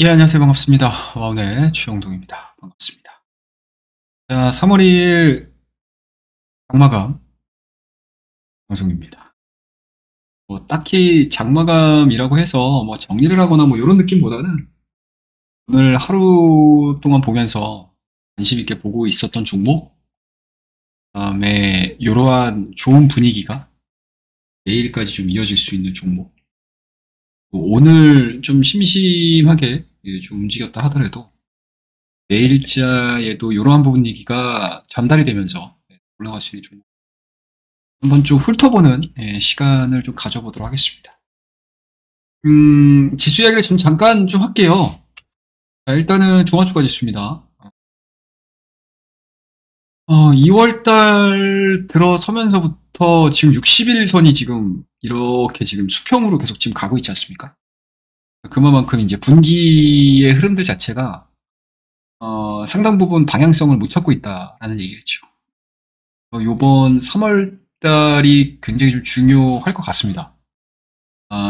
예, 안녕하세요. 반갑습니다. 와운의 주영동입니다. 반갑습니다. 자, 3월 2일 장마감 방송입니다. 뭐 딱히 장마감이라고 해서 뭐 정리를 하거나 뭐 이런 느낌보다는 오늘 하루 동안 보면서 관심 있게 보고 있었던 종목, 그다음에 이러한 좋은 분위기가 내일까지 좀 이어질 수 있는 종목. 뭐 오늘 좀 심심하게 좀 움직였다 하더라도 내일자에도 이러한 분위기가 전달이 되면서 올라갈 수 있는 종목. 한번 좀 훑어보는 시간을 좀 가져보도록 하겠습니다. 지수 이야기를 좀 잠깐 좀 할게요. 자, 일단은 종합주가 지수입니다. 2월달 들어서면서부터 지금 60일선이 지금 이렇게 지금 수평으로 계속 지금 가고 있지 않습니까? 그만큼 이제 분기의 흐름들 자체가 상당 부분 방향성을 못 찾고 있다라는 얘기겠죠. 요번 3월달이 굉장히 좀 중요할 것 같습니다.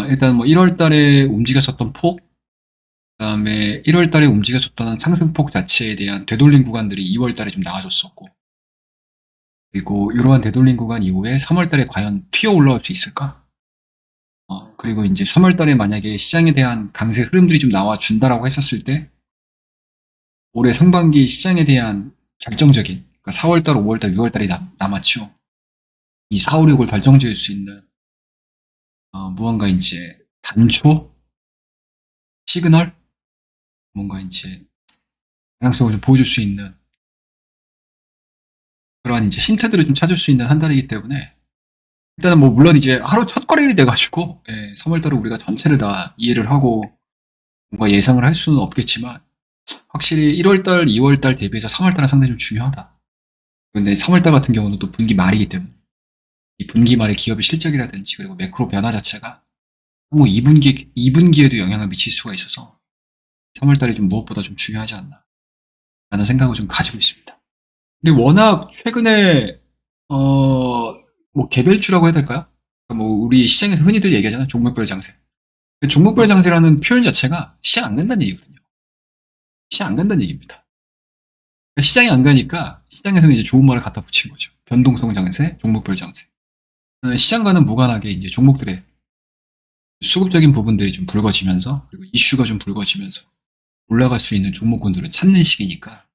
일단 뭐 1월 달에 움직였었던 폭, 그 다음에 1월 달에 움직였었던 상승폭 자체에 대한 되돌림 구간들이 2월 달에 좀 나와줬었고, 그리고 이러한 되돌림 구간 이후에 3월 달에 과연 튀어 올라올 수 있을까? 그리고 이제 3월 달에 만약에 시장에 대한 강세 흐름들이 좀 나와준다라고 했었을 때, 올해 상반기 시장에 대한 결정적인, 그러니까 4월 달, 5월 달, 6월 달이 남았죠. 이 4, 5, 6을 결정 지을 수 있는, 무언가 이제 단초, 시그널, 뭔가 이제 방향성을 좀 보여줄 수 있는 그러한 이제 힌트들을 좀 찾을 수 있는 한 달이기 때문에 일단은 뭐 물론 이제 하루 첫 거래일 돼가지고 3월달에 우리가 전체를 다 이해를 하고 뭔가 예상을 할 수는 없겠지만 확실히 1월달, 2월달 대비해서 3월달은 상당히 좀 중요하다. 근데 3월달 같은 경우는 또 분기 말이기 때문에 이 분기 말의 기업의 실적이라든지 그리고 매크로 변화 자체가 뭐 2분기에도 영향을 미칠 수가 있어서 3월달이 좀 무엇보다 좀 중요하지 않나 라는 생각을 좀 가지고 있습니다. 근데 워낙 최근에 뭐 개별주라고 해야 될까요? 그러니까 뭐 우리 시장에서 흔히들 얘기하잖아요. 종목별 장세. 종목별 장세라는 표현 자체가 시장 안 간다는 얘기거든요. 시장 안 간다는 얘기입니다. 그러니까 시장이 안 가니까 시장에서는 이제 좋은 말을 갖다 붙인 거죠. 변동성 장세, 종목별 장세. 시장과는 무관하게 이제 종목들의 수급적인 부분들이 좀 붉어지면서 그리고 이슈가 좀 붉어지면서 올라갈 수 있는 종목군들을 찾는 시기니까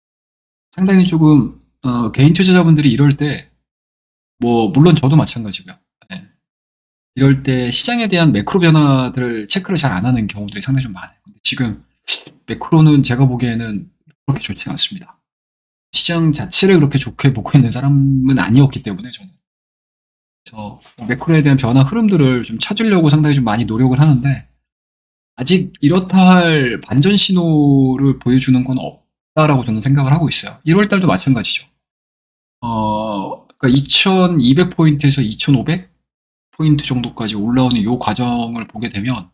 상당히 조금 개인 투자자분들이 이럴 때 뭐 물론 저도 마찬가지고요. 네. 이럴 때 시장에 대한 매크로 변화들을 체크를 잘 안 하는 경우들이 상당히 좀 많아요. 근데 지금 매크로는 제가 보기에는 그렇게 좋지 않습니다. 시장 자체를 그렇게 좋게 보고 있는 사람은 아니었기 때문에 저는. 그래서 매크로에 대한 변화 흐름들을 좀 찾으려고 상당히 좀 많이 노력을 하는데 아직 이렇다 할 반전 신호를 보여주는 건 없다라고 저는 생각을 하고 있어요. 1월 달도 마찬가지죠. 그러니까 2200포인트에서 2500포인트 정도까지 올라오는 이 과정을 보게 되면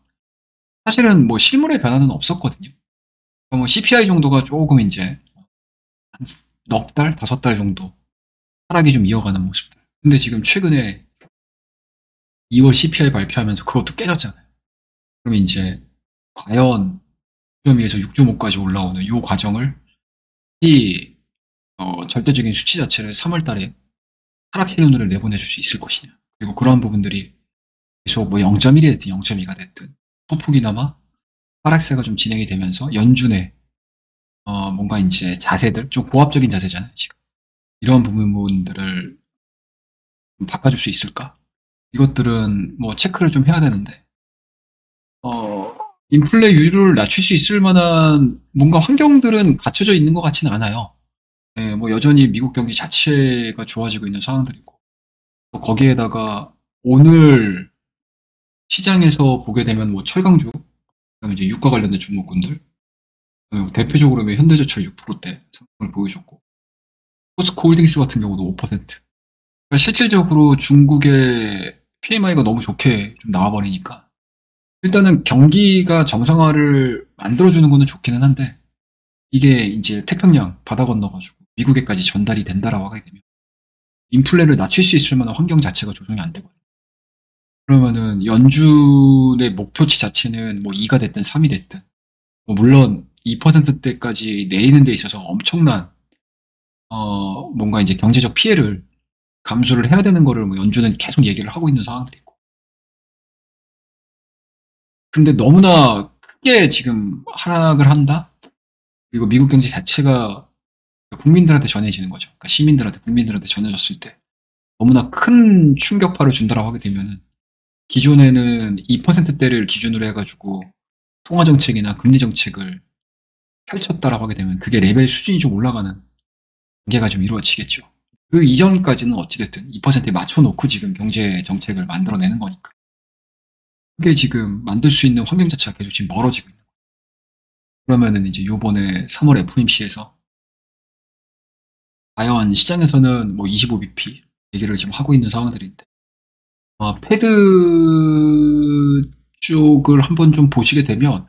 사실은 뭐 실물의 변화는 없었거든요. 그러니까 뭐 CPI 정도가 조금 이제 한 넉 달, 5달 정도 하락이 좀 이어가는 모습들. 근데 지금 최근에 2월 CPI 발표하면서 그것도 깨졌잖아요. 그럼 이제 과연 6.2에서 6.5까지 올라오는 이 과정을 이 절대적인 수치 자체를 3월 달에 하락 신호를 내보내줄 수 있을 것이냐. 그리고 그러한 부분들이 계속 뭐 0.1이 됐든 0.2가 됐든 소폭이나마 하락세가 좀 진행이 되면서 연준의 뭔가 이제 자세들 좀 고압적인 자세잖아요 지금 이런 부분들을 좀 바꿔줄 수 있을까? 이것들은 뭐 체크를 좀 해야 되는데 인플레 유율을 낮출 수 있을 만한 뭔가 환경들은 갖춰져 있는 것 같지는 않아요. 네, 뭐 여전히 미국 경기 자체가 좋아지고 있는 상황들이고 또 거기에다가 오늘 시장에서 보게 되면 뭐 철강주 그다음에 이제 유가 관련된 종목군들 대표적으로 현대제철 6%대 상승을 보여줬고 포스코홀딩스 같은 경우도 5%. 그러니까 실질적으로 중국의 PMI가 너무 좋게 좀 나와버리니까 일단은 경기가 정상화를 만들어주는 거는 좋기는 한데 이게 이제 태평양 바다 건너가지고 미국에까지 전달이 된다라고 하게 되면 인플레를 낮출 수 있을 만한 환경 자체가 조성이 안 되거든요. 그러면은 연준의 목표치 자체는 뭐 2가 됐든 3이 됐든 뭐 물론 2%대까지 내리는 데 있어서 엄청난 뭔가 이제 경제적 피해를 감수를 해야 되는 거를 뭐 연준은 계속 얘기를 하고 있는 상황들이 있고. 근데 너무나 크게 지금 하락을 한다? 그리고 미국 경제 자체가 국민들한테 전해지는 거죠. 그러니까 시민들한테, 국민들한테 전해졌을 때 너무나 큰 충격파를 준다라고 하게 되면은 기존에는 2%대를 기준으로 해가지고 통화 정책이나 금리 정책을 펼쳤다라고 하게 되면 그게 레벨 수준이 좀 올라가는 단계가 좀 이루어지겠죠. 그 이전까지는 어찌됐든 2%에 맞춰놓고 지금 경제 정책을 만들어내는 거니까. 그게 지금 만들 수 있는 환경 자체가 계속 지금 멀어지고 있는 거예요. 그러면은 이제 요번에 3월 FOMC에서 과연 시장에서는 뭐 25bp 얘기를 지금 하고 있는 상황들인데, 패드 쪽을 한번 좀 보시게 되면,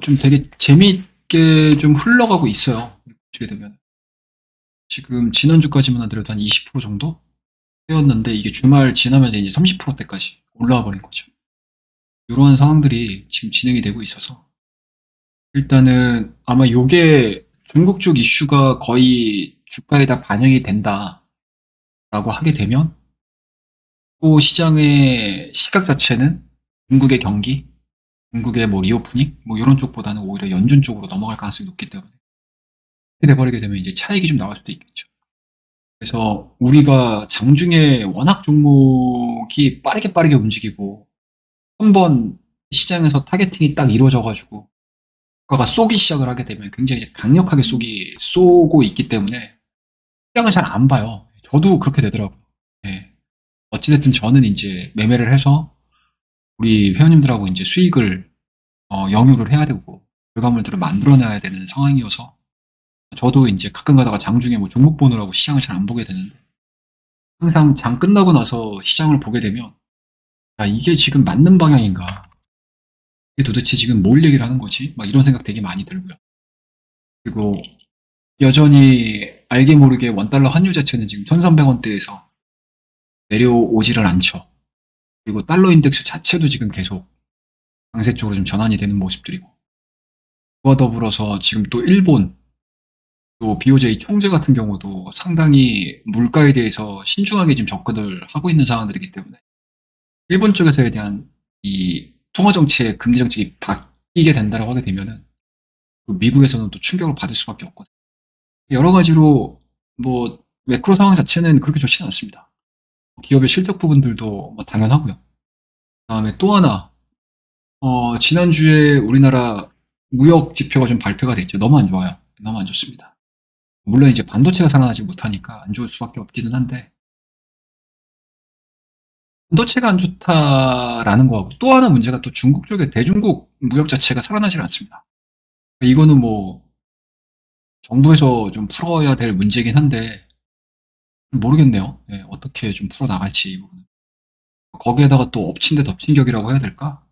좀 되게 재미있게 좀 흘러가고 있어요. 보시게 되면. 지금 지난주까지만 하더라도 한 20% 정도 되었는데, 이게 주말 지나면서 이제 30%대까지 올라와 버린 거죠. 이러한 상황들이 지금 진행이 되고 있어서, 일단은 아마 요게 중국 쪽 이슈가 거의 주가에 다 반영이 된다라고 하게 되면, 또 시장의 시각 자체는 중국의 경기, 중국의 뭐 리오프닝, 뭐 이런 쪽보다는 오히려 연준 쪽으로 넘어갈 가능성이 높기 때문에 이렇게 돼버리게 되면 이제 차익이 좀 나올 수도 있겠죠. 그래서 우리가 장중에 워낙 종목이 빠르게 움직이고 한번 시장에서 타겟팅이 딱 이루어져가지고 주가가 쏘기 시작을 하게 되면 굉장히 이제 강력하게 쏘고 있기 때문에 시장을 잘 안 봐요. 저도 그렇게 되더라고요. 예. 어찌됐든 저는 이제 매매를 해서 우리 회원님들하고 이제 수익을 영유를 해야 되고 결과물들을 만들어내야 되는 상황이어서 저도 이제 가끔 가다가 장중에 뭐 종목 보느라고 시장을 잘 안 보게 되는데 항상 장 끝나고 나서 시장을 보게 되면 이게 지금 맞는 방향인가? 이게 도대체 지금 뭘 얘기를 하는 거지? 막 이런 생각 되게 많이 들고요. 그리고 여전히 알게 모르게 원달러 환율 자체는 지금 1,300원대에서 내려오지를 않죠. 그리고 달러 인덱스 자체도 지금 계속 강세 쪽으로 좀 전환이 되는 모습들이고 그와 더불어서 지금 또 일본 또 BOJ 총재 같은 경우도 상당히 물가에 대해서 신중하게 지금 접근을 하고 있는 상황들이기 때문에 일본 쪽에서에 대한 이 통화 정책, 금리 정책이 바뀌게 된다고 하게 되면은 미국에서는 또 충격을 받을 수밖에 없거든요. 여러 가지로 뭐 매크로 상황 자체는 그렇게 좋지는 않습니다. 기업의 실적 부분들도 뭐 당연하고요. 그다음에 또 하나 지난주에 우리나라 무역 지표가 좀 발표가 됐죠. 너무 안 좋아요. 너무 안 좋습니다. 물론 이제 반도체가 살아나지 못하니까 안 좋을 수밖에 없기는 한데 반도체가 안 좋다라는 거하고 또 하나 문제가 또 중국 쪽의 대중국 무역 자체가 살아나질 않습니다. 이거는 뭐 정부에서 좀 풀어야 될 문제긴 한데 모르겠네요. 예, 어떻게 좀 풀어나갈지. 거기에다가 또 엎친 데 덮친 격이라고 해야 될까?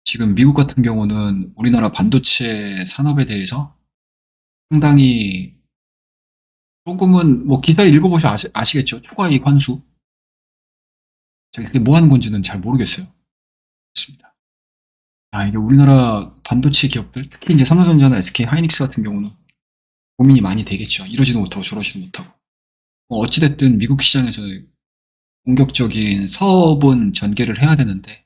지금 미국 같은 경우는 우리나라 반도체 산업에 대해서 상당히 조금은 뭐 기사 읽어보셔 아시겠죠? 초과이익 환수. 제가 그게 뭐 하는 건지는 잘 모르겠어요. 그렇습니다. 이게 우리나라 반도체 기업들, 특히 이제 삼성전자나 SK 하이닉스 같은 경우는 고민이 많이 되겠죠. 이러지도 못하고 저러지도 못하고. 어찌됐든 미국 시장에서 공격적인 사업은 전개를 해야 되는데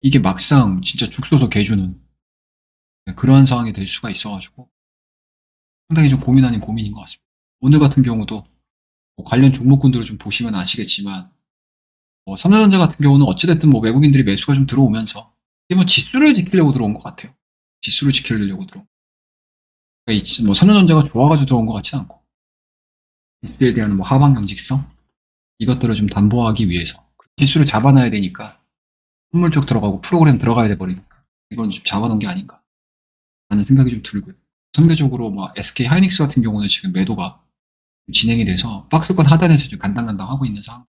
이게 막상 진짜 죽 쏘서 개주는 그러한 상황이 될 수가 있어가지고 상당히 좀 고민 아닌 고민인 것 같습니다. 오늘 같은 경우도 뭐 관련 종목군들을 좀 보시면 아시겠지만 삼성전자 같은 경우는 어찌됐든 뭐 외국인들이 매수가 좀 들어오면서 이게 뭐 지수를 지키려고 들어온 것 같아요. 지수를 지키려고 들어온. 그러니까 뭐 삼성전자가 좋아가지고 들어온 것 같지 않고 지수에 대한 뭐 하방 경직성 이것들을 좀 담보하기 위해서 지수를 잡아놔야 되니까 선물 쪽 들어가고 프로그램 들어가야 돼 버리니까 이건 좀 잡아놓은 게 아닌가 라는 생각이 좀 들고요. 상대적으로 뭐 SK 하이닉스 같은 경우는 지금 매도가 진행이 돼서 박스권 하단에서 좀 간당간당 하고 있는 상황.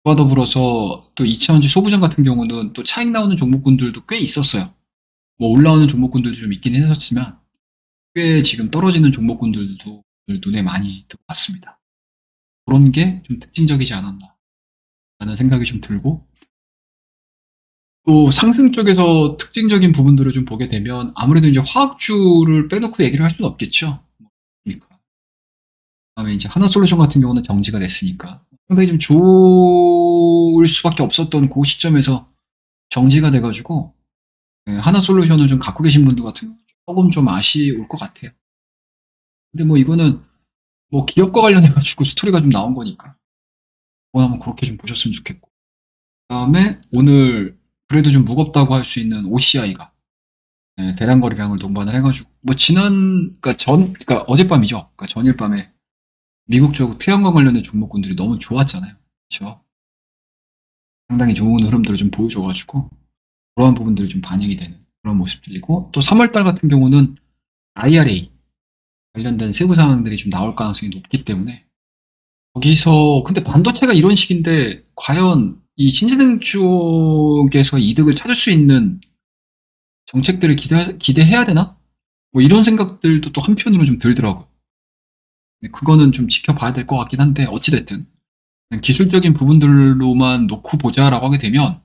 그와 더불어서 또 이차원지 소부장 같은 경우는 또 차익 나오는 종목군들도 꽤 있었어요. 뭐 올라오는 종목군들도 좀 있긴 했었지만 꽤 지금 떨어지는 종목군들도 눈에 많이 들어왔습니다. 그런 게 좀 특징적이지 않았나 라는 생각이 좀 들고 또 상승 쪽에서 특징적인 부분들을 좀 보게 되면 아무래도 이제 화학주를 빼놓고 얘기를 할 수는 없겠죠. 그러니까. 그다음에 이제 하나솔루션 같은 경우는 정지가 됐으니까 상당히 좀 좋을 수밖에 없었던 그 시점에서 정지가 돼가지고 하나솔루션을 좀 갖고 계신 분들 같은 경우 조금 좀 아쉬울 것 같아요. 근데 뭐 이거는 뭐 기업과 관련해가지고 스토리가 좀 나온 거니까 한번 그렇게 좀 보셨으면 좋겠고, 그다음에 오늘 그래도 좀 무겁다고 할 수 있는 OCI가 대량 거래량을 동반을 해가지고 뭐 그러니까 어젯밤이죠. 그러니까 전일 밤에 미국 쪽 태양광 관련된 종목군들이 너무 좋았잖아요. 그렇죠? 상당히 좋은 흐름들을 좀 보여줘가지고 그러한 부분들이 좀 반영이 되는 그런 모습들이고, 또 3월달 같은 경우는 IRA 관련된 세부 사항들이 좀 나올 가능성이 높기 때문에 거기서, 근데 반도체가 이런 식인데 과연 이 신재생 쪽에서 이득을 찾을 수 있는 정책들을 기대해야 되나? 뭐 이런 생각들도 또 한편으로 좀 들더라고요. 그거는 좀 지켜봐야 될 것 같긴 한데, 어찌됐든 기술적인 부분들로만 놓고 보자라고 하게 되면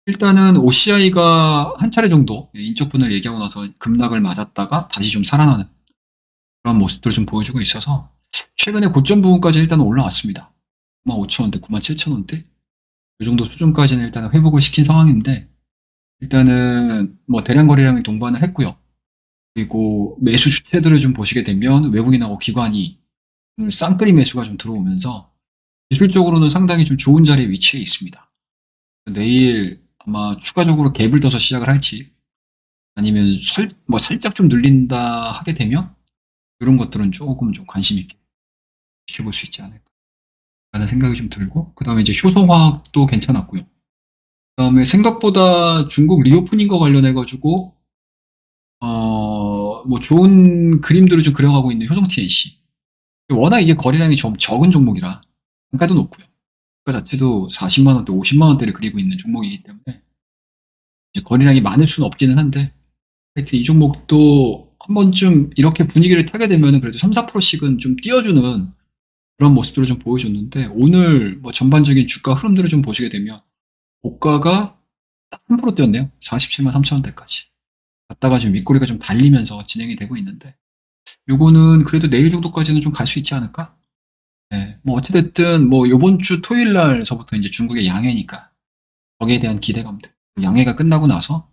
일단은 OCI가 한 차례 정도 인적분을 얘기하고 나서 급락을 맞았다가 다시 좀 살아나는 그런 모습들을 좀 보여주고 있어서 최근에 고점 부분까지 일단 올라왔습니다. 95,000원대, 97,000원대 이 정도 수준까지는 일단 회복을 시킨 상황인데, 일단은 뭐 대량 거래량이 동반을 했고요. 그리고 매수 주체들을 좀 보시게 되면 외국인하고 기관이 오늘 쌍끌이 매수가 좀 들어오면서 기술적으로는 상당히 좀 좋은 자리에 위치해 있습니다. 내일 아마 추가적으로 갭을 떠서 시작을 할지 아니면 살짝 좀 늘린다 하게 되면 이런 것들은 조금 좀 관심 있게 지켜볼 수 있지 않을까 라는 생각이 좀 들고, 그 다음에 이제 효성화학도 괜찮았고요. 그 다음에 생각보다 중국 리오프닝과 관련해가지고 뭐 좋은 그림들을 좀 그려가고 있는 효성 TNC. 워낙 이게 거래량이 좀 적은 종목이라 단가도 높고요. 단가 자체도 40만 원대, 50만 원대를 그리고 있는 종목이기 때문에 이제 거래량이 많을 수는 없기는 한데, 하여튼 이 종목도 한 번쯤 이렇게 분위기를 타게 되면 그래도 3, 4%씩은 좀 띄워주는 그런 모습들을 좀 보여줬는데, 오늘 뭐 전반적인 주가 흐름들을 좀 보시게 되면 고가가 딱 3% 뛰었네요. 47만 3천 원대까지. 갔다가 지금 윗꼬리가 좀 달리면서 진행이 되고 있는데, 요거는 그래도 내일 정도까지는 좀 갈 수 있지 않을까? 네. 뭐 어찌됐든 뭐 요번 주 토요일 날서부터 이제 중국의 양해니까 거기에 대한 기대감들. 양해가 끝나고 나서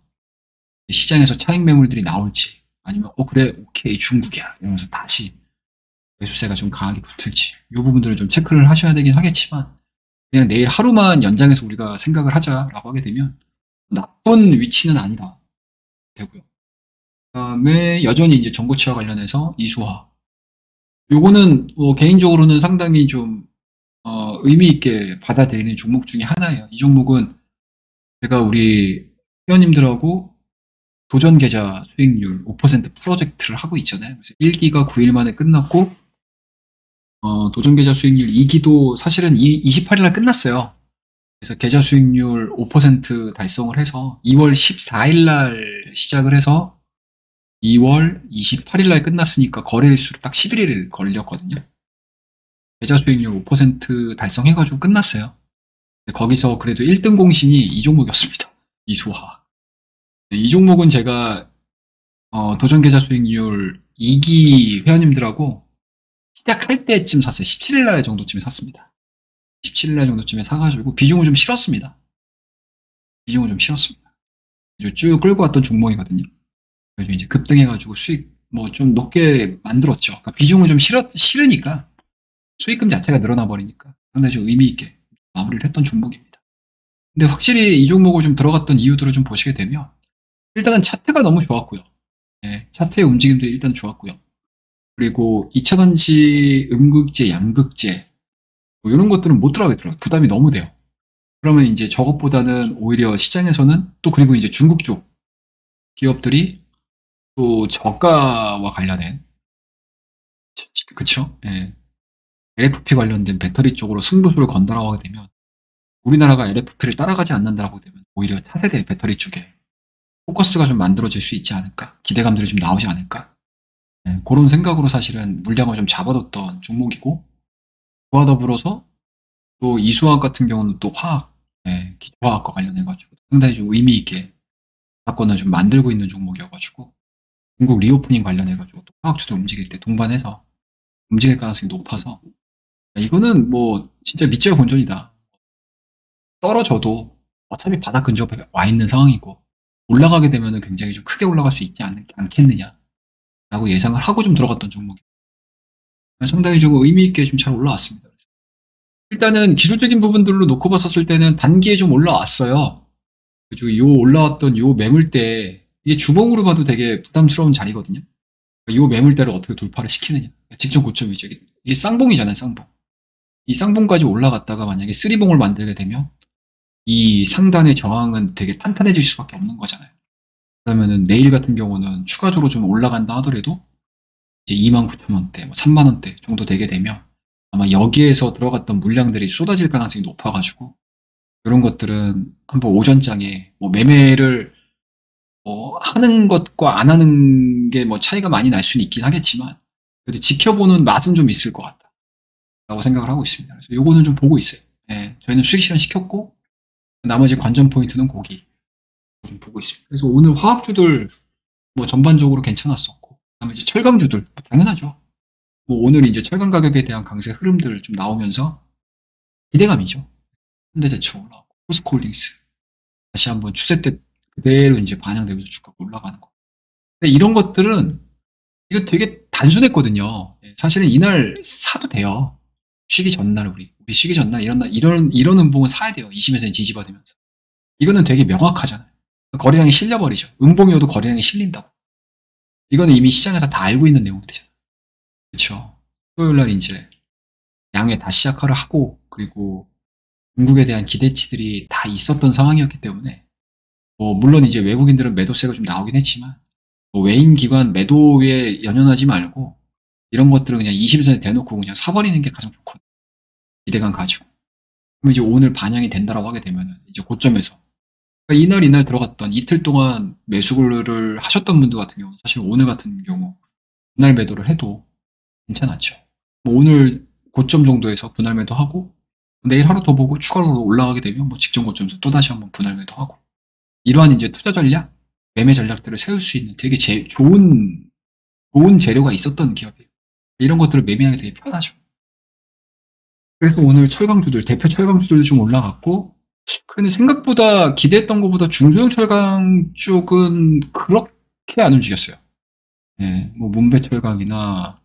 시장에서 차익 매물들이 나올지 아니면 그래 오케이 중국이야 이러면서 다시 매수세가 좀 강하게 붙을지 이 부분들을 좀 체크를 하셔야 되긴 하겠지만, 그냥 내일 하루만 연장해서 우리가 생각을 하자라고 하게 되면 나쁜 위치는 아니다 되고요. 그다음에 여전히 이제 전고치와 관련해서 이수화, 요거는 개인적으로는 상당히 좀 의미 있게 받아들이는 종목 중에 하나예요. 이 종목은 제가 우리 회원님들하고 도전 계좌 수익률 5% 프로젝트를 하고 있잖아요. 그래서 1기가 9일 만에 끝났고 도전 계좌 수익률 2기도 사실은 28일 날 끝났어요. 그래서 계좌 수익률 5% 달성을 해서 2월 14일 날 시작을 해서 2월 28일 날 끝났으니까 거래일수로 딱 11일 걸렸거든요. 계좌 수익률 5% 달성해가지고 끝났어요. 거기서 그래도 1등 공신이 이 종목이었습니다. 이수화. 이 종목은 제가 도전 계좌 수익률 2기 회원님들하고 시작할 때쯤 샀어요. 17일 날 정도쯤에 샀습니다. 17일 날 정도쯤에 사가지고 비중을 좀 실었습니다. 쭉 끌고 왔던 종목이거든요. 그래서 이제 급등해가지고 수익 뭐 좀 높게 만들었죠. 그러니까 비중을 좀 실으니까 수익금 자체가 늘어나 버리니까 상당히 좀 의미 있게 마무리를 했던 종목입니다. 근데 확실히 이 종목을 좀 들어갔던 이유들을 좀 보시게 되면 일단은 차트가 너무 좋았고요. 네, 차트의 움직임도 일단 좋았고요. 그리고 2차전지 음극재, 양극재 뭐 이런 것들은 못 들어가겠더라고요. 부담이 너무 돼요. 그러면 이제 저것보다는 오히려 시장에서는 또 그리고 이제 중국 쪽 기업들이 또 저가와 관련된 그쵸? 예. LFP 관련된 배터리 쪽으로 승부수를 건다라고 하게 되면 우리나라가 LFP를 따라가지 않는다라고 되면 오히려 차세대 배터리 쪽에 포커스가 좀 만들어질 수 있지 않을까? 기대감들이 좀 나오지 않을까? 예, 그런 생각으로 사실은 물량을 좀 잡아뒀던 종목이고, 그와 더불어서 또 이수학 같은 경우는 또 화학, 예, 기초화학과 관련해가지고 상당히 좀 의미 있게 사건을 좀 만들고 있는 종목이어가지고 중국 리오프닝 관련해가지고 또 화학주도 움직일 때 동반해서 움직일 가능성이 높아서 이거는 뭐 진짜 밑지어 본전이다. 떨어져도 어차피 바닥 근접에 와 있는 상황이고 올라가게 되면은 굉장히 좀 크게 올라갈 수 있지 않겠느냐라고 예상을 하고 좀 들어갔던 종목이에요. 상당히 좀 의미 있게 좀 잘 올라왔습니다. 일단은 기술적인 부분들로 놓고 봤었을 때는 단기에 좀 올라왔어요. 그리고 요 올라왔던 요 매물대 이게 주봉으로 봐도 되게 부담스러운 자리거든요. 요 매물대를 어떻게 돌파를 시키느냐. 직전 고점이죠. 이게 쌍봉이잖아요, 쌍봉. 이 쌍봉까지 올라갔다가 만약에 쓰리봉을 만들게 되면 이 상단의 저항은 되게 탄탄해질 수밖에 없는 거잖아요. 그러면은 내일 같은 경우는 추가적으로 좀 올라간다 하더라도 이제 29,000원대, 3만원대 정도 되게 되면 아마 여기에서 들어갔던 물량들이 쏟아질 가능성이 높아가지고 이런 것들은 한번 오전장에 뭐 매매를 하는 것과 안 하는 게 뭐 차이가 많이 날 수는 있긴 하겠지만 그래도 지켜보는 맛은 좀 있을 것 같다 라고 생각을 하고 있습니다. 그래서 요거는 좀 보고 있어요. 예, 저희는 수익 실현 시켰고 나머지 관전 포인트는 고기 좀 보고 있습니다. 그래서 오늘 화학주들 뭐 전반적으로 괜찮았었고 그다음에 이제 철강주들 뭐 당연하죠. 뭐 오늘 이제 철강 가격에 대한 강세 흐름들 좀 나오면서 기대감이죠. 현대제철 올라가고 포스코홀딩스 다시 한번 추세 때 그대로 이제 반영되면서 주가가 올라가는 거. 근데 이런 것들은 이거 되게 단순했거든요. 사실은 이날 사도 돼요. 쉬기 전날 우리 쉬기 전날 이런 음봉은 사야 돼요. 20에서 지지받으면서. 이거는 되게 명확하잖아요. 거래량이 실려버리죠. 음봉이어도 거래량이 실린다고. 이거는 이미 시장에서 다 알고 있는 내용들이잖아요. 그렇죠. 토요일 날 이제 양회 다 시작을 하고 그리고 중국에 대한 기대치들이 다 있었던 상황이었기 때문에 뭐 물론 이제 외국인들은 매도세가 좀 나오긴 했지만 뭐 외인 기관 매도에 연연하지 말고 이런 것들은 그냥 20일선에 대놓고 그냥 사버리는 게 가장 좋거든요. 기대감 가지고. 그럼 이제 오늘 반영이 된다라고 하게 되면 이제 고점에서 그러니까 이날 들어갔던 이틀 동안 매수를 하셨던 분들 같은 경우는 사실 오늘 같은 경우 분할 매도를 해도 괜찮았죠. 뭐 오늘 고점 정도에서 분할 매도하고 내일 하루 더 보고 추가로 올라가게 되면 뭐 직전 고점에서 또 다시 한번 분할 매도하고 이러한 이제 투자 전략, 매매 전략들을 세울 수 있는 되게 좋은 재료가 있었던 기업이에요. 이런 것들을 매매하기 되게 편하죠. 그래서 오늘 철강주들, 대표 철강주들도 좀 올라갔고 그런데 생각보다 기대했던 것보다 중소형 철강 쪽은 그렇게 안 움직였어요. 예, 뭐 문배철강이나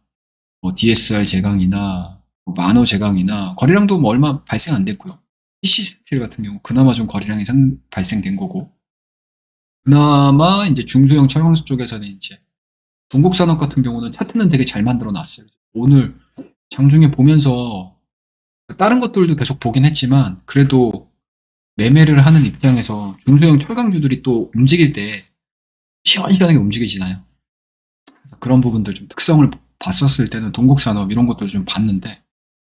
뭐 DSR 제강이나 뭐 만호 제강이나 거래량도 뭐 얼마 발생 안 됐고요. PC 스틸 같은 경우 그나마 좀 거래량이 발생된 거고 그나마 이제 중소형 철강수 쪽에서는 이제 동국산업 같은 경우는 차트는 되게 잘 만들어 놨어요. 오늘 장중에 보면서 다른 것들도 계속 보긴 했지만 그래도 매매를 하는 입장에서 중소형 철강주들이 또 움직일 때 시원시원하게 움직이지나요. 그런 부분들 좀 특성을 봤었을 때는 동국산업 이런 것들을 좀 봤는데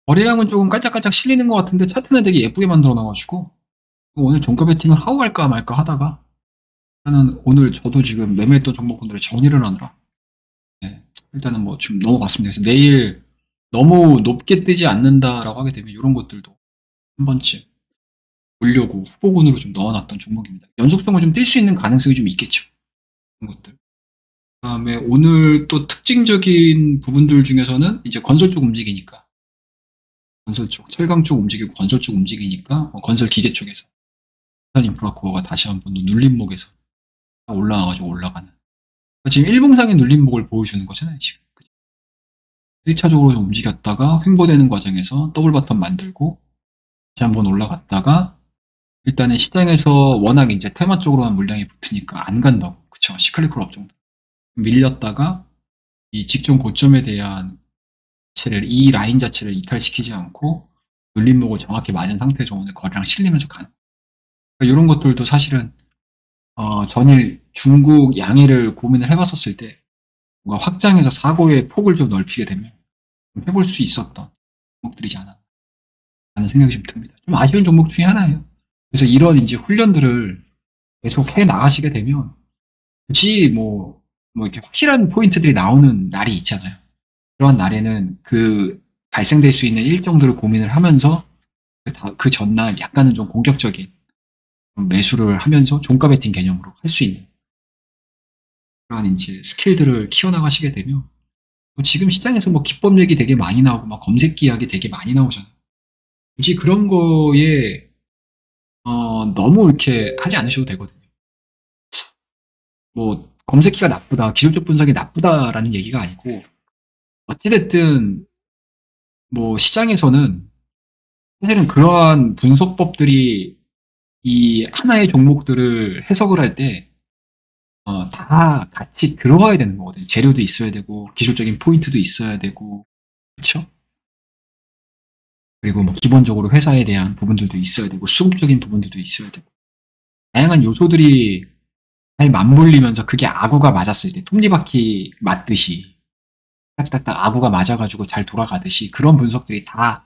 거래량은 조금 깔짝깔짝 실리는 것 같은데 차트는 되게 예쁘게 만들어 놔가지고 오늘 종가 베팅을 하고 갈까 말까 하다가 저는 오늘 저도 지금 매매했던 종목분들을 정리를 하느라 네, 일단은 뭐 좀 넘어갔습니다. 그래서 내일 너무 높게 뜨지 않는다라고 하게 되면 이런 것들도 한 번쯤 보려고 후보군으로 좀 넣어놨던 종목입니다. 연속성을 좀 뛸 수 있는 가능성이 좀 있겠죠. 그런 것들. 그다음에 오늘 또 특징적인 부분들 중에서는 이제 건설 쪽 움직이니까 건설 쪽, 철강 쪽 움직이고 건설 쪽 움직이니까 건설 기계 쪽에서 인프라코어가 다시 한번 눌림목에서 올라와가지고 올라가는 지금 일봉상의 눌림목을 보여주는 거잖아요. 지금 1차적으로 움직였다가 횡보되는 과정에서 더블 바텀 만들고 다시 한번 올라갔다가 일단은 시장에서 워낙 이제 테마 쪽으로만 물량이 붙으니까 안 간다고 그쵸 시클리컬 업종들 밀렸다가 이 직전 고점에 대한 이 라인 자체를 이탈시키지 않고 눌림목을 정확히 맞은 상태에서 오늘 거래량 실리면서 가는 그러니까 이런 것들도 사실은 전일 중국 양해를 고민을 해봤었을 때 뭔가 확장해서 사고의 폭을 좀 넓히게 되면 좀 해볼 수 있었던 종목들이지 않았나 하는 생각이 좀 듭니다. 좀 아쉬운 종목 중에 하나예요. 그래서 이런 이제 훈련들을 계속 해 나가시게 되면 굳이 뭐 이렇게 확실한 포인트들이 나오는 날이 있잖아요. 그런 날에는 그 발생될 수 있는 일정들을 고민을 하면서 그 전날 약간은 좀 공격적인 매수를 하면서 종가 베팅 개념으로 할 수 있는 그런 이제 스킬들을 키워나가시게 되면 뭐 지금 시장에서 뭐 기법 얘기 되게 많이 나오고 막 검색기 이야기 되게 많이 나오잖아요. 굳이 그런 거에 너무 이렇게 하지 않으셔도 되거든요. 뭐 검색기가 나쁘다, 기술적 분석이 나쁘다라는 얘기가 아니고 어찌됐든 뭐 시장에서는 사실은 그러한 분석법들이 이 하나의 종목들을 해석을 할 때 다 같이 들어와야 되는 거거든요. 재료도 있어야 되고 기술적인 포인트도 있어야 되고 그렇죠? 그리고 뭐 기본적으로 회사에 대한 부분들도 있어야 되고 수급적인 부분들도 있어야 되고 다양한 요소들이 잘 맞물리면서 그게 아구가 맞았을 때 톱니바퀴 맞듯이 딱딱딱 아구가 맞아가지고 잘 돌아가듯이 그런 분석들이 다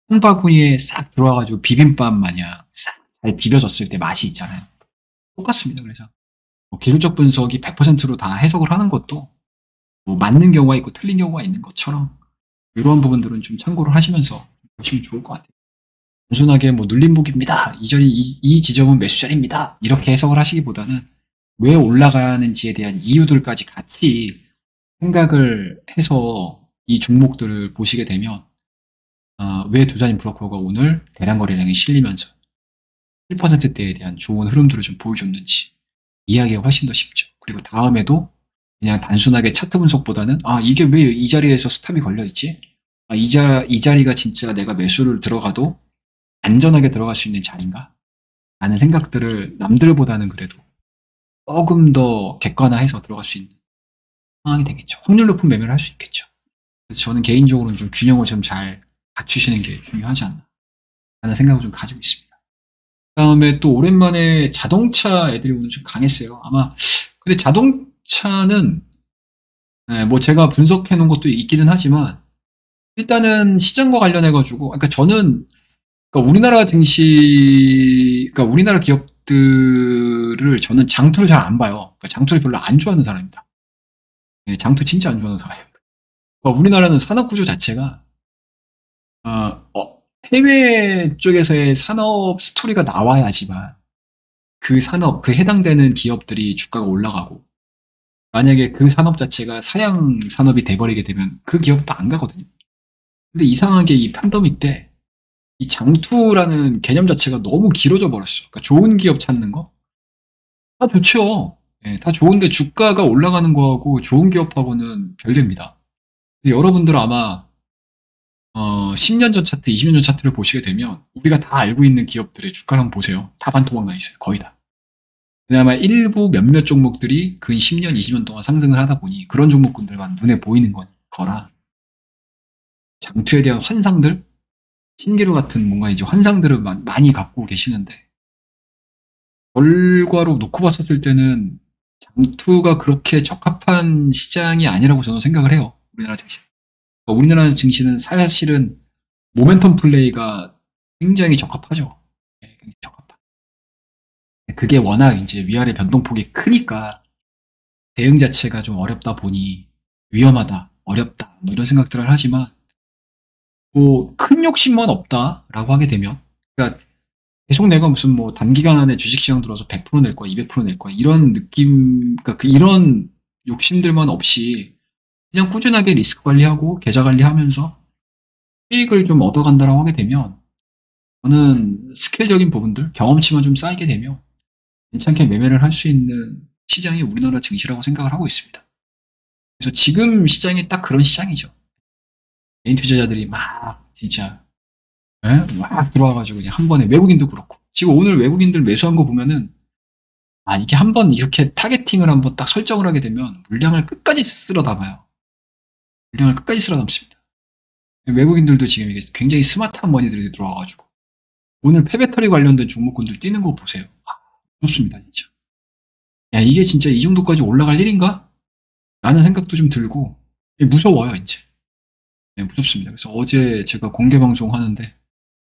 한 바구니에 싹 들어와가지고 비빔밥 마냥 싹 잘 비벼졌을 때 맛이 있잖아요. 똑같습니다. 그래서 뭐 기술적 분석이 100%로 다 해석을 하는 것도 뭐 맞는 경우가 있고 틀린 경우가 있는 것처럼 이런 부분들은 좀 참고를 하시면서 보시면 좋을 것 같아요. 단순하게 뭐 눌림목입니다. 이 지점은 매수 자리입니다. 이렇게 해석을 하시기보다는 왜 올라가는지에 대한 이유들까지 같이 생각을 해서 이 종목들을 보시게 되면 왜 두산인 브로커가 오늘 대량 거래량이 실리면서 1%대에 대한 좋은 흐름들을 좀 보여줬는지 이해하기가 훨씬 더 쉽죠. 그리고 다음에도 그냥 단순하게 차트 분석보다는 이게 왜 이 자리에서 스탑이 걸려있지? 이 자리가 진짜 내가 매수를 들어가도 안전하게 들어갈 수 있는 자리인가? 라는 생각들을 남들보다는 그래도 조금 더 객관화해서 들어갈 수 있는 상황이 되겠죠. 확률 높은 매매를 할 수 있겠죠. 그래서 저는 개인적으로는 좀 균형을 좀 잘 갖추시는 게 중요하지 않나 라는 생각을 좀 가지고 있습니다. 그 다음에 또 오랜만에 자동차 애들이 오늘 좀 강했어요. 아마 근데 자동차는 뭐 제가 분석해 놓은 것도 있기는 하지만 일단은 시장과 관련해 가지고 그러니까 저는 그러니까 우리나라 증시 그러니까 우리나라 기업들을 저는 장투를 잘 안 봐요. 그러니까 장투를 별로 안 좋아하는 사람입니다. 네, 장투 진짜 안 좋아하는 사람입니다. 그러니까 우리나라는 산업 구조 자체가 해외 쪽에서의 산업 스토리가 나와야지만 그 산업, 그 해당되는 기업들이 주가가 올라가고 만약에 그 산업 자체가 사양 산업이 돼버리게 되면 그 기업도 안 가거든요. 근데 이상하게 이 팬데믹 때 이 장투라는 개념 자체가 너무 길어져 버렸어. 그러니까 좋은 기업 찾는 거? 다 좋죠. 예, 다 좋은데 주가가 올라가는 거하고 좋은 기업하고는 별개입니다. 여러분들 아마 10년 전 차트, 20년 전 차트를 보시게 되면 우리가 다 알고 있는 기업들의 주가를 한번 보세요. 다 반토막 나 있어요. 거의 다. 그나마 일부 몇몇 종목들이 근 10년, 20년 동안 상승을 하다 보니 그런 종목군들만 눈에 보이는 거라 장투에 대한 환상들, 신기루 같은 뭔가 이제 환상들을 많이 갖고 계시는데 결과로 놓고 봤었을 때는 장투가 그렇게 적합한 시장이 아니라고 저는 생각을 해요. 우리나라 증시. 그러니까 우리나라 증시는 사실은 모멘텀 플레이가 굉장히 적합하죠. 네, 굉장히 적합한. 그게 워낙 이제 위아래 변동폭이 크니까 대응 자체가 좀 어렵다 보니 위험하다, 어렵다, 뭐 이런 생각들을 하지만 뭐 큰 욕심만 없다라고 하게 되면 그러니까 계속 내가 무슨 뭐 단기간 안에 주식시장 들어서 100%낼 거야, 200%낼 거야 이런 느낌, 그러니까 이런 욕심들만 없이 그냥 꾸준하게 리스크 관리하고 계좌 관리하면서 수익을 좀 얻어간다라고 하게 되면 저는 스케일적인 부분들, 경험치만 좀 쌓이게 되면 괜찮게 매매를 할 수 있는 시장이 우리나라 증시라고 생각을 하고 있습니다. 그래서 지금 시장이 딱 그런 시장이죠. 개인 투자자들이 막 진짜 막 들어와가지고 그냥 한 번에 외국인도 그렇고 지금 오늘 외국인들 매수한 거 보면은 이게 한번 이렇게 타겟팅을 한번 딱 설정을 하게 되면 물량을 끝까지 쓸어 담아요. 물량을 끝까지 쓸어 담습니다. 외국인들도 지금 이게 굉장히 스마트한 머니들이 들어와가지고 오늘 폐배터리 관련된 종목군들 뛰는 거 보세요. 무섭습니다 진짜. 야 이게 진짜 이 정도까지 올라갈 일인가? 라는 생각도 좀 들고 무서워요 이제. 네, 무섭습니다. 그래서 어제 제가 공개 방송 하는데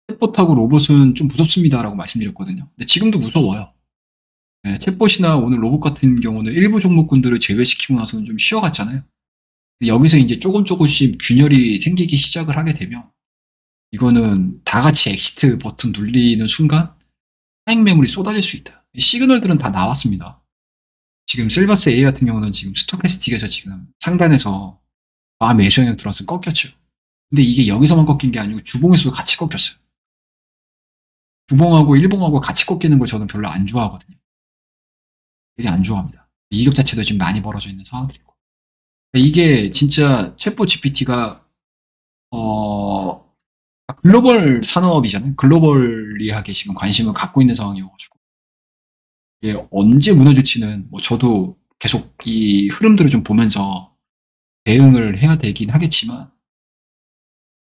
챗봇하고 로봇은 좀 무섭습니다라고 말씀드렸거든요. 근데 지금도 무서워요. 네, 챗봇이나 오늘 로봇 같은 경우는 일부 종목군들을 제외시키고 나서는 좀 쉬어갔잖아요. 여기서 이제 조금씩 균열이 생기기 시작을 하게 되면 이거는 다 같이 엑시트 버튼 눌리는 순간 차익 매물이 쏟아질 수 있다. 시그널들은 다 나왔습니다. 지금 셀바스 A 같은 경우는 지금 스토캐스틱에서 지금 상단에서 매수 영역 들어서 꺾였죠. 근데 이게 여기서만 꺾인 게 아니고 주봉에서도 같이 꺾였어요. 주봉하고 일봉하고 같이 꺾이는 걸 저는 별로 안 좋아하거든요. 되게 안 좋아합니다. 이격 자체도 지금 많이 벌어져 있는 상황들이고. 이게 진짜 챗봇 GPT가 글로벌 산업이잖아요. 글로벌리하게 지금 관심을 갖고 있는 상황이어가지고 이게 언제 무너질지는 뭐 저도 계속 이 흐름들을 좀 보면서 대응을 해야 되긴 하겠지만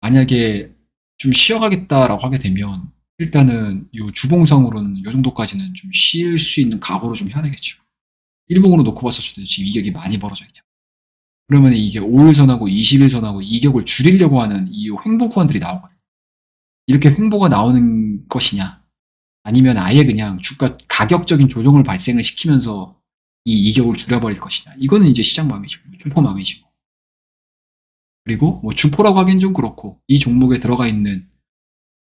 만약에 좀 쉬어가겠다라고 하게 되면 일단은 요 주봉상으로는 요 정도까지는 좀 쉴 수 있는 각오로 좀 해야 되겠죠. 일봉으로 놓고 봤었을 때 지금 이격이 많이 벌어져 있죠. 그러면 이게 5일선하고 20일선하고 이격을 줄이려고 하는 이 횡보 구간들이 나오거든요. 이렇게 횡보가 나오는 것이냐 아니면 아예 그냥 주가 가격적인 조정을 발생을 시키면서 이 이격을 줄여버릴 것이냐 이거는 이제 시장 마음이죠. 주포 마음이죠. 그리고 뭐 주포라고 하기엔 좀 그렇고 이 종목에 들어가 있는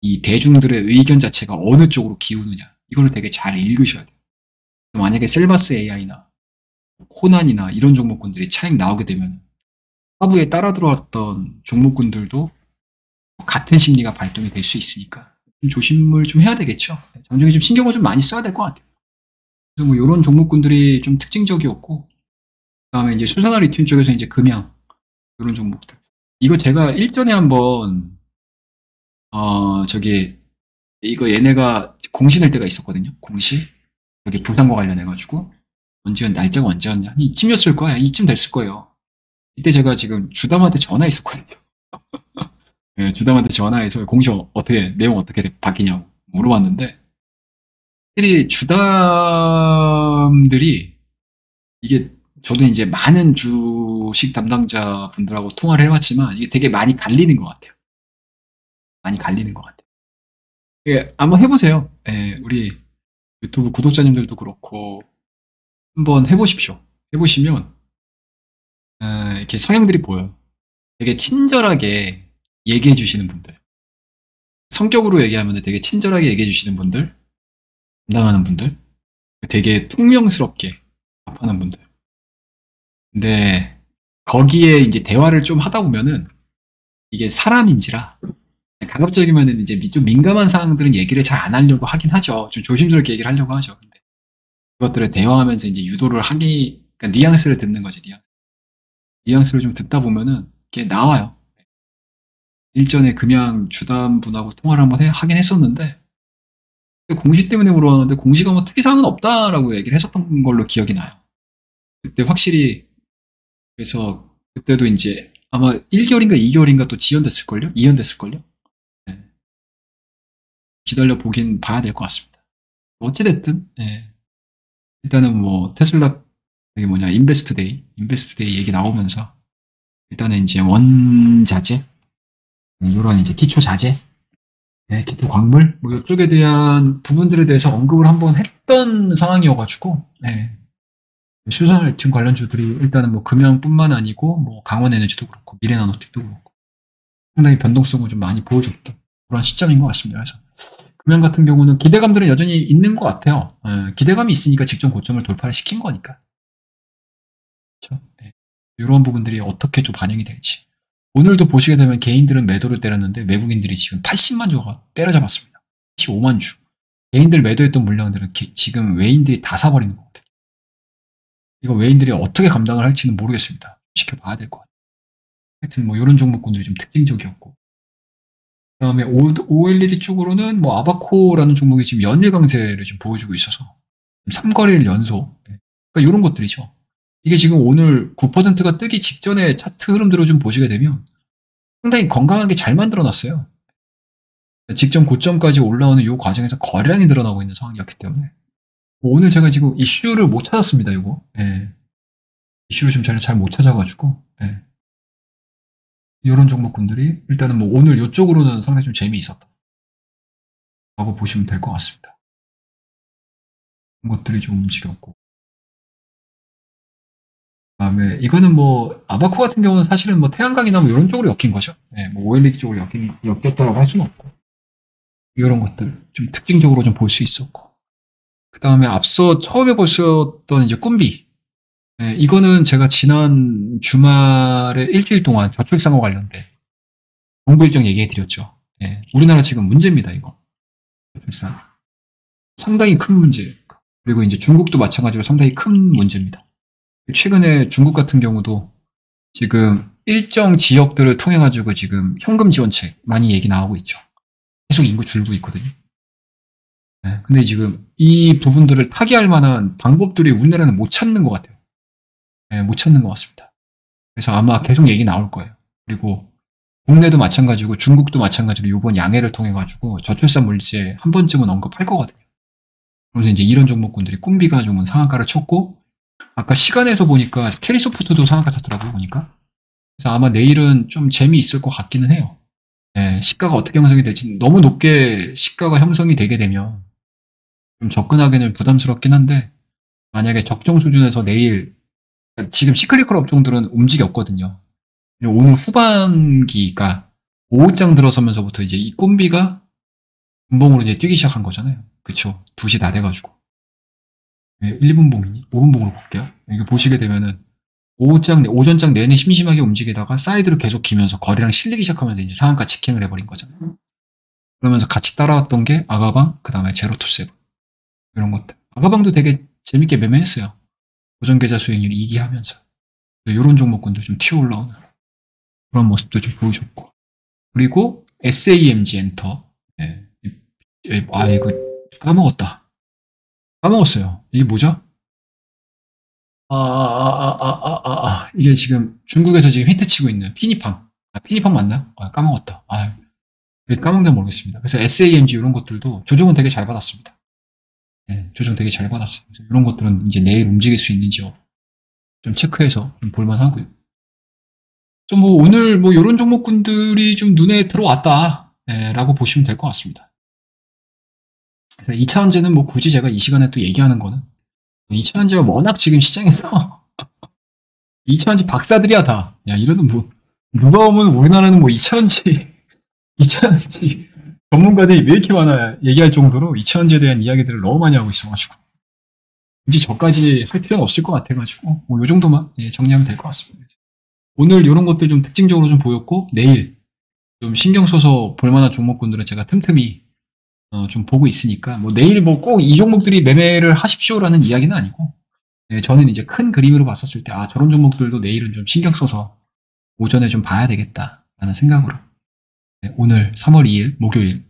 이 대중들의 의견 자체가 어느 쪽으로 기우느냐 이거를 되게 잘 읽으셔야 돼요. 만약에 셀바스 AI나 코난이나 이런 종목군들이 차익 나오게 되면 하부에 따라 들어왔던 종목군들도 같은 심리가 발동이 될 수 있으니까 좀 조심을 좀 해야 되겠죠. 장중에 좀 신경을 좀 많이 써야 될 것 같아요. 그래서 뭐 이런 종목군들이 좀 특징적이었고 그다음에 이제 수산화 리튬 쪽에서 이제 금양 이런 종목들. 이거 제가 일전에 한번 저기 이거 얘네가 공시 낼 때가 있었거든요. 공시 여기 부산과 관련해가지고 날짜가 언제였냐? 한 이쯤이었을 거야. 이쯤 됐을 거예요. 이때 제가 지금 주담한테 전화했었거든요. 네, 주담한테 전화해서 공시 어떻게 내용 어떻게 바뀌냐고 물어봤는데 확실히 주담들이 이게 저도 이제 많은 주식 담당자 분들하고 통화를 해왔지만 이게 되게 많이 갈리는 것 같아요. 많이 갈리는 것 같아요. 예, 한번 해보세요. 예, 우리 유튜브 구독자님들도 그렇고 한번 해보십시오. 해보시면 이렇게 성향들이 보여요. 되게 친절하게 얘기해 주시는 분들. 성격으로 얘기하면 되게 친절하게 얘기해 주시는 분들, 담당하는 분들, 되게 퉁명스럽게 답하는 분들. 근데 거기에 이제 대화를 좀 하다 보면은 이게 사람인지라 가급적이면은 이제 좀 민감한 사항들은 얘기를 잘 안 하려고 하긴 하죠. 좀 조심스럽게 얘기를 하려고 하죠. 근데 그것들을 대화하면서 이제 유도를 그러니까 뉘앙스를 듣는 거죠. 뉘앙스를 좀 듣다 보면은 이게 나와요. 일전에 금양 주담분하고 통화를 한번 하긴 했었는데 공시 때문에 물어봤는데 공시가 뭐 특이사항은 없다라고 얘기를 했었던 걸로 기억이 나요. 그때 확실히 그래서 그때도 이제 아마 1개월인가 2개월인가 또 지연됐을걸요? 이연됐을걸요? 네. 기다려 보긴 봐야 될 것 같습니다. 어찌됐든 예. 일단은 뭐 테슬라 여기 인베스트데이 얘기 나오면서 일단은 이제 원자재 이런 이제 기초 자재 네, 기초 광물 뭐 이쪽에 대한 부분들에 대해서 언급을 한번 했던 상황이어가지고 네. 수산활증 관련주들이 일단은 뭐 금양뿐만 아니고 뭐 강원에너지도 그렇고 미래나노텍도 그렇고 상당히 변동성을 좀 많이 보여줬던 그런 시점인 것 같습니다. 그래서 금양 같은 경우는 기대감들은 여전히 있는 것 같아요. 기대감이 있으니까 직전 고점을 돌파를 시킨 거니까. 그렇죠? 네. 이런 부분들이 어떻게 좀 반영이 될지. 오늘도 보시게 되면 개인들은 매도를 때렸는데 외국인들이 지금 80만 주가 때려잡았습니다. 85만 주. 개인들 매도했던 물량들은 지금 외인들이 다 사버리는 거거든요. 이거 외인들이 어떻게 감당을 할지는 모르겠습니다. 지켜봐야 될 것 같아요. 하여튼 뭐 이런 종목군들이 좀 특징적이었고. 그다음에 OLED 쪽으로는 뭐 아바코라는 종목이 지금 연일 강세를 좀 보여주고 있어서 3거래일 연속. 그러니까 이런 것들이죠. 이게 지금 오늘 9%가 뜨기 직전에 차트 흐름들을 좀 보시게 되면 상당히 건강하게 잘 만들어놨어요. 직전 고점까지 올라오는 이 과정에서 거래량이 늘어나고 있는 상황이었기 때문에 오늘 제가 지금 이슈를 못 찾았습니다. 이거 이슈를 좀 잘 못 찾아가지고 이런 종목군들이 일단은 뭐 오늘 이쪽으로는 상당히 좀 재미있었다 라고 보시면 될 것 같습니다. 그런 것들이 좀 움직였고 그다음에 이거는 뭐 아바코 같은 경우는 사실은 뭐 태양광이나 뭐 이런 쪽으로 엮인 거죠. 예, 뭐 OLED 쪽으로 엮였다고 할 수는 없고 이런 것들 좀 특징적으로 좀 볼 수 있었고 그다음에 앞서 처음에 보셨던 이제 꿈비 예, 이거는 제가 지난 주말에 일주일 동안 저출산과 관련된 정부 일정 얘기해 드렸죠. 예, 우리나라 지금 문제입니다, 이거. 저출산. 상당히 큰 문제. 그리고 이제 중국도 마찬가지로 상당히 큰 문제입니다. 최근에 중국 같은 경우도 지금 일정 지역들을 통해 가지고 지금 현금 지원책 많이 얘기 나오고 있죠. 계속 인구 줄고 있거든요. 예, 근데 지금 이 부분들을 타개할 만한 방법들이 우리나라는 못 찾는 것 같아요. 예, 못 찾는 것 같습니다. 그래서 아마 계속 얘기 나올 거예요. 그리고 국내도 마찬가지고 중국도 마찬가지로 이번 양해를 통해 가지고 저출산 물세 한 번쯤은 언급할 거거든요. 그래서 이제 이런 종목군들이 꿈비가 좀 상한가를 쳤고 아까 시간에서 보니까 캐리소프트도 상한가 쳤더라고요 보니까. 그래서 아마 내일은 좀 재미있을 것 같기는 해요. 예, 시가가 어떻게 형성이 될지 너무 높게 시가가 형성이 되게 되면 좀 접근하기는 부담스럽긴 한데 만약에 적정 수준에서 내일 지금 시크릿컬 업종들은 움직였거든요. 오늘 후반기가 오후장 들어서면서부터 이제 이 꿈비가 분봉으로 이제 뛰기 시작한 거잖아요. 그쵸? 2시 다 돼가지고. 1분 봉이니? 5분 봉으로 볼게요. 이거 보시게 되면은 오전장 내내 심심하게 움직이다가 사이드로 계속 기면서 거리랑 실리기 시작하면서 이제 상한가 직행을 해버린 거잖아요. 그러면서 같이 따라왔던 게 아가방, 그 다음에 제로투세븐. 이런 것들. 아가방도 되게 재밌게 매매했어요. 고정계좌 수익률 2기 하면서. 이런 종목군도 좀 튀어 올라오는 그런 모습도 좀 보여줬고. 그리고 SAMG 엔터. 예. 아, 이거 까먹었다. 까먹었어요. 이게 뭐죠? 이게 지금 중국에서 지금 히트 치고 있는 피니팡. 아, 피니팡 맞나요? 아, 까먹었다. 아, 왜 까먹는지 모르겠습니다. 그래서 SAMG 이런 것들도 조정은 되게 잘 받았습니다. 네, 조정 되게 잘 받았어요. 그래서 이런 것들은 이제 내일 움직일 수 있는지 좀 체크해서 좀 볼만하고요. 좀 뭐 오늘 뭐 이런 종목군들이 좀 눈에 들어왔다. 라고 보시면 될 것 같습니다. 2차 전지는 뭐 굳이 제가 이 시간에 또 얘기하는 거는 2차 전지가 워낙 지금 시장에서 2차 전지 박사들이야 다. 야 이러면 뭐 누가 오면 우리나라는 뭐 2차 전지 2차 전지 전문가들이 왜 이렇게 많아 얘기할 정도로 2차 전지에 대한 이야기들을 너무 많이 하고 있어가지고 굳이 저까지 할 필요는 없을 것 같아가지고 뭐 요 정도만 정리하면 될 것 같습니다. 오늘 이런 것들 좀 특징적으로 좀 보였고 내일 좀 신경 써서 볼만한 종목군들은 제가 틈틈이 좀 보고 있으니까 뭐 내일 뭐 꼭 이 종목들이 매매를 하십시오라는 이야기는 아니고 저는 이제 큰 그림으로 봤었을 때 아 저런 종목들도 내일은 좀 신경 써서 오전에 좀 봐야 되겠다라는 생각으로 오늘 3월 2일 목요일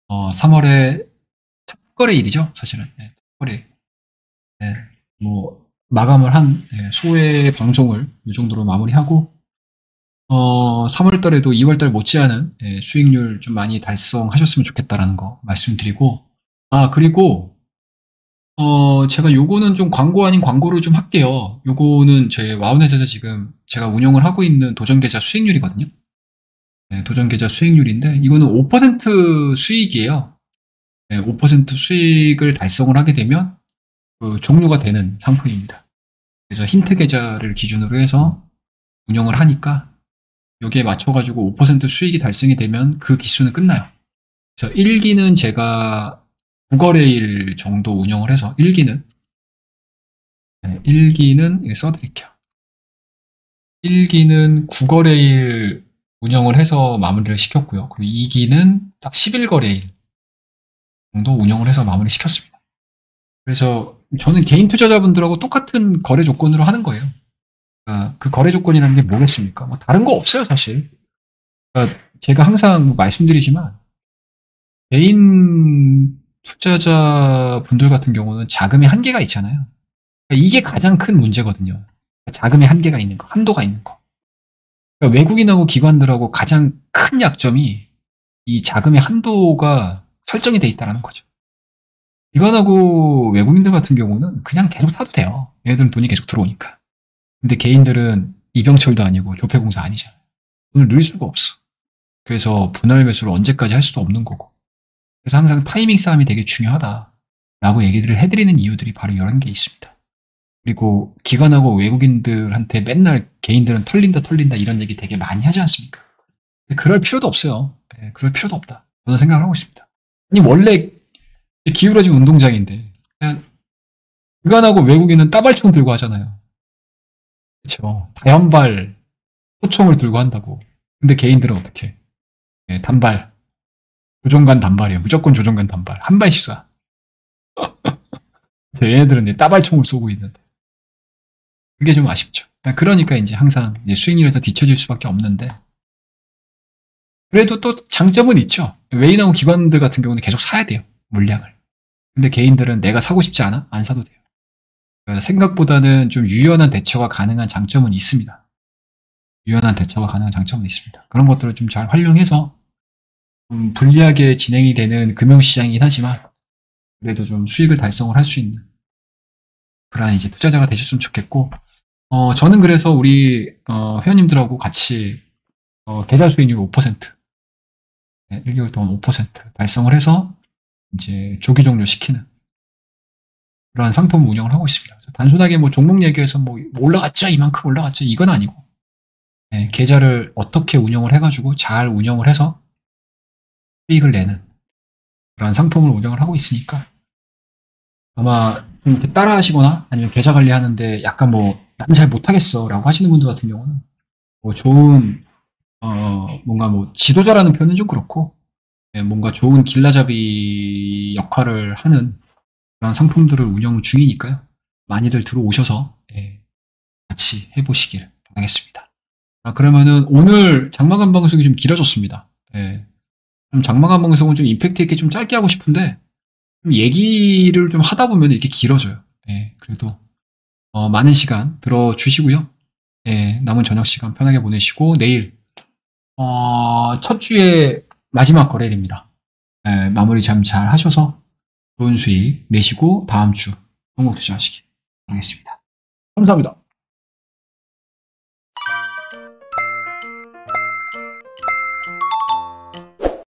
3월의 첫 거래일이죠 사실은 첫 거래 뭐 마감을 한 소외 방송을 이 정도로 마무리하고 3월 달에도 2월 달 못지않은 수익률 좀 많이 달성하셨으면 좋겠다라는 거 말씀드리고 그리고 제가 요거는 좀 광고 아닌 광고를 좀 할게요. 요거는 제 와우넷에서 지금 제가 운영을 하고 있는 도전계좌 수익률이거든요. 도전계좌 수익률인데 이거는 5% 수익이에요. 5% 수익을 달성을 하게 되면 그 종료가 되는 상품입니다. 그래서 힌트 계좌를 기준으로 해서 운영을 하니까 여기에 맞춰가지고 5% 수익이 달성이 되면 그 기수는 끝나요. 그래서 1기는 제가 9거래일 정도 운영을 해서 1기는 써드릴게요. 1기는 9거래일 운영을 해서 마무리를 시켰고요. 그리고 2기는 딱 11거래일 정도 운영을 해서 마무리 시켰습니다. 그래서 저는 개인 투자자분들하고 똑같은 거래 조건으로 하는 거예요. 그러니까 그 거래 조건이라는 게 뭐겠습니까? 뭐 다른 거 없어요, 사실. 그러니까 제가 항상 말씀드리지만 개인 투자자분들 같은 경우는 자금의 한계가 있잖아요. 그러니까 이게 가장 큰 문제거든요. 자금의 한계가 있는 거, 한도가 있는 거. 그러니까 외국인하고 기관들하고 가장 큰 약점이 이 자금의 한도가 설정이 돼 있다는 거죠. 기관하고 외국인들 같은 경우는 그냥 계속 사도 돼요. 얘네들은 돈이 계속 들어오니까. 근데 개인들은 이병철도 아니고 조폐공사 아니잖아요. 돈을 늘 수가 없어. 그래서 분할 매수를 언제까지 할 수도 없는 거고. 그래서 항상 타이밍 싸움이 되게 중요하다라고 얘기들을 해드리는 이유들이 바로 이런 게 있습니다. 그리고 기관하고 외국인들한테 맨날 개인들은 털린다 이런 얘기 되게 많이 하지 않습니까? 그럴 필요도 없어요. 예, 그럴 필요도 없다. 저는 생각을 하고 있습니다. 아니 원래 기울어진 운동장인데 그냥 기관하고 외국인은 따발총 들고 하잖아요. 그렇죠. 다연발 소총을 들고 한다고. 근데 개인들은 어떻게? 예, 단발, 조종간 단발이에요. 무조건 조종간 단발. 한 발씩 쏴. 얘네들은 따발총을 쏘고 있는데. 그게 좀 아쉽죠. 그러니까 이제 항상 이제 수익률에서 뒤처질 수밖에 없는데. 그래도 또 장점은 있죠. 외인하고 기관들 같은 경우는 계속 사야 돼요. 물량을. 근데 개인들은 내가 사고 싶지 않아? 안 사도 돼요. 그러니까 생각보다는 좀 유연한 대처가 가능한 장점은 있습니다. 유연한 대처가 가능한 장점은 있습니다. 그런 것들을 좀 잘 활용해서 좀 불리하게 진행이 되는 금융시장이긴 하지만 그래도 좀 수익을 달성을 할 수 있는 그런 이제 투자자가 되셨으면 좋겠고, 저는 그래서 우리 회원님들하고 같이 계좌 수익률 5%, 네, 1개월 동안 5% 달성을 해서 이제 조기 종료시키는 그러한 상품 운영을 하고 있습니다. 단순하게 뭐 종목 얘기해서 뭐 올라갔죠, 이만큼 올라갔죠, 이건 아니고, 네, 계좌를 어떻게 운영을 해가지고 잘 운영을 해서 수익을 내는 그런 상품을 운영을 하고 있으니까 아마 좀 이렇게 따라 하시거나 아니면 계좌 관리하는데 약간 뭐 나는 잘 못하겠어 라고 하시는 분들 같은 경우는 뭐 좋은 뭔가 뭐 지도자라는 표현은 좀 그렇고 예, 뭔가 좋은 길라잡이 역할을 하는 그런 상품들을 운영 중이니까요. 많이들 들어오셔서 예, 같이 해보시길 바라겠습니다. 그러면은 오늘 장마감 방송이 좀 길어졌습니다. 예, 좀 장마감 방송은 좀 임팩트 있게 좀 짧게 하고 싶은데 좀 얘기를 좀 하다 보면 이렇게 길어져요. 예, 그래도 많은 시간 들어주시고요. 예, 남은 저녁 시간 편하게 보내시고 내일 첫 주의 마지막 거래일입니다. 예, 마무리 참 잘 하셔서 좋은 수익 내시고 다음 주 성공 투자하시기 바라겠습니다. 감사합니다.